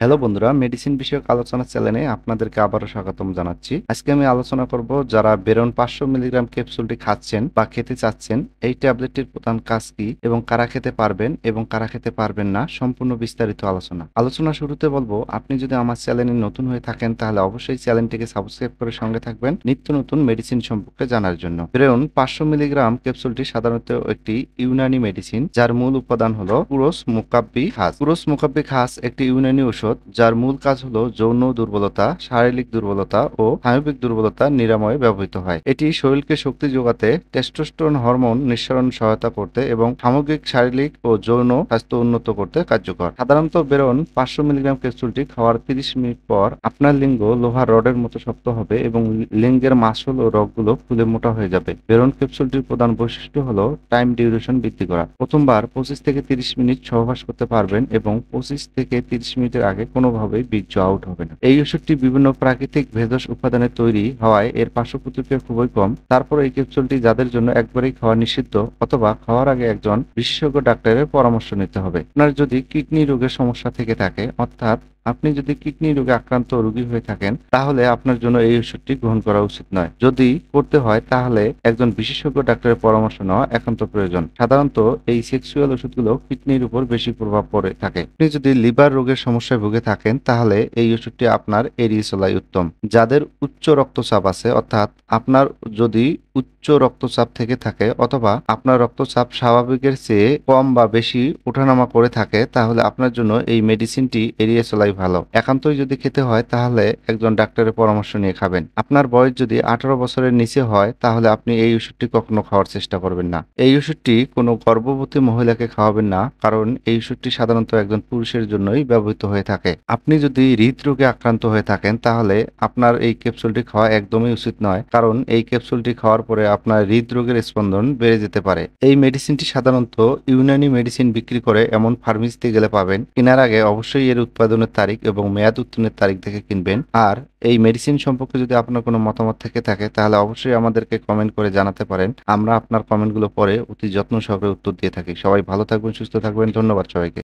Hello বন্ধুরা, medicine বিষয়ক আলোচনা চ্যানেলে আপনাদেরকে আবারও স্বাগতম জানাচ্ছি। আজকে আমি আলোচনা করব যারা বেরোন 500 মিলিগ্রাম ক্যাপসুলটি খাচ্ছেন বা খেতে চাচ্ছেন, এই ট্যাবলেটটির প্রধান কাজ কি এবং কারা খেতে পারবেন এবং কারা খেতে পারবেন না, সম্পূর্ণ বিস্তারিত আলোচনা শুরুতে বলবো, আপনি যদি আমার চ্যানেলে নতুন হয়ে থাকেন তাহলে অবশ্যই চ্যানেলটিকে সাবস্ক্রাইব করে সঙ্গে থাকবেন নিত্য নতুন মেডিসিন সম্পর্কে জানার জন্য। বেরোন 500 মিলিগ্রাম ক্যাপসুলটি সাধারণত একটি ইউনানি মেডিসিন, যার মূল উপাদান হলো পুরোস মুকাব্বি ঘাস। পুরোস মুকাব্বি ঘাস একটি ইউনানি ঔষধ যার মূল কাজ হলো যৌন দুর্বলতা, শারীরিক দুর্বলতা ও স্নায়বিক দুর্বলতা নিরাময়ে ব্যবহৃত হয়। এটি শরীরকে শক্তি যোগাতে, টেস্টোস্টেরন হরমোন নিঃসরণ সহায়তা করতে এবং সামগ্রিক শারীরিক ও যৌন স্বাস্থ্য উন্নত করতে কার্যকর। সাধারণত বেরোন 500 মিলিগ্রাম ক্যাপসুলটি খাওয়ার 30 মিনিট পর আপনার লিঙ্গ লোহার রডের মতো শক্ত হবে এবং লিঙ্গের মাসল ও রগগুলো ফুলে মোটা হয়ে যাবে। বেরোন ক্যাপসুলটির প্রধান বৈশিষ্ট্য হলো টাইম ডিউরেশন বৃদ্ধি করা। প্রথমবার 25 থেকে 30 মিনিট সহবাস করতে পারবেন এবং 25 থেকে 30 মিনিটের আগে কোনোভাবেই বীর্য আউট হবে না। এই ওষুধটি বিভিন্ন প্রাকৃতিক ভেষজ উপাদানে তৈরি হওয়ায় এর পার্শ্ব প্রতিক্রিয়া খুবই কম। তারপর এই ক্যাপসুলটি যাদের জন্য একবারেই খাওয়া নিষিদ্ধ অথবা খাওয়ার আগে একজন বিশেষজ্ঞ ডাক্তারের পরামর্শ নিতে হবে। আপনার যদি কিডনি রোগের সমস্যা থেকে থাকে, অর্থাৎ আপনি যদি কিডনি রোগে আক্রান্ত রোগী হয়ে থাকেন, তাহলে আপনার জন্য এই ওষুধটি গ্রহণ করা উচিত নয়। যদি করতে হয় তাহলে একজন বিশেষজ্ঞ ডাক্তারের পরামর্শ নেওয়া একান্ত প্রয়োজন। সাধারণত এই সেক্সুয়াল ওষুধগুলো কিডনির উপর বেশি প্রভাব পড়ে থাকে। আপনি যদি লিভার রোগের সমস্যায় ভুগে থাকেন তাহলে এই ওষুধটি আপনার এড়িয়ে চলাই উত্তম। যাদের উচ্চ রক্তচাপ আছে, অর্থাৎ আপনার যদি উচ্চ রক্তচাপ থেকে থাকে অথবা আপনার রক্তচাপ স্বাভাবিকের চেয়ে কম বা বেশি ওঠানামা করে থাকে, তাহলে আপনার জন্য এই মেডিসিনটি এড়িয়ে চলাই ভালো। একান্তই যদি খেতে হয় তাহলে একজন ডাক্তারের পরামর্শ নিয়ে খাবেন। আপনার বয়স যদি 18 বছরের নিচে হয় তাহলে আপনি এই ওষুধটি কখনো খাওয়ার চেষ্টা করবেন না। এই ওষুধটি কোনো গর্ভবতী মহিলাকে খাওয়াবেন না, কারণ এই ওষুধটি সাধারণত একজন পুরুষের জন্যই ব্যবহৃত হয়ে থাকে। আপনি যদি হৃদরোগে আক্রান্ত হয়ে থাকেন তাহলে আপনার এই ক্যাপসুলটি খাওয়া একদমই উচিত নয়, কারণ এই ক্যাপসুলটি খাওয়ার পরে আপনার হৃদরোগের স্পন্দন বেড়ে যেতে পারে। এই মেডিসিনটি সাধারণত ইউনানি মেডিসিন বিক্রি করে এমন ফার্মেসিতে গেলে পাবেন। কেনার আগে অবশ্যই এর উৎপাদনের তারিখ এবং মেয়াদ উত্তীর্ণের তারিখ দেখে কিনবেন। আর এই মেডিসিন সম্পর্কে যদি আপনার কোনো মতামত থেকে থাকে তাহলে অবশ্যই আমাদেরকে কমেন্ট করে জানাতে পারেন। আমরা আপনার কমেন্টগুলো পরে অতি যত্ন সহকারে উত্তর দিয়ে থাকি। সবাই ভালো থাকবেন, সুস্থ থাকবেন। ধন্যবাদ সবাইকে।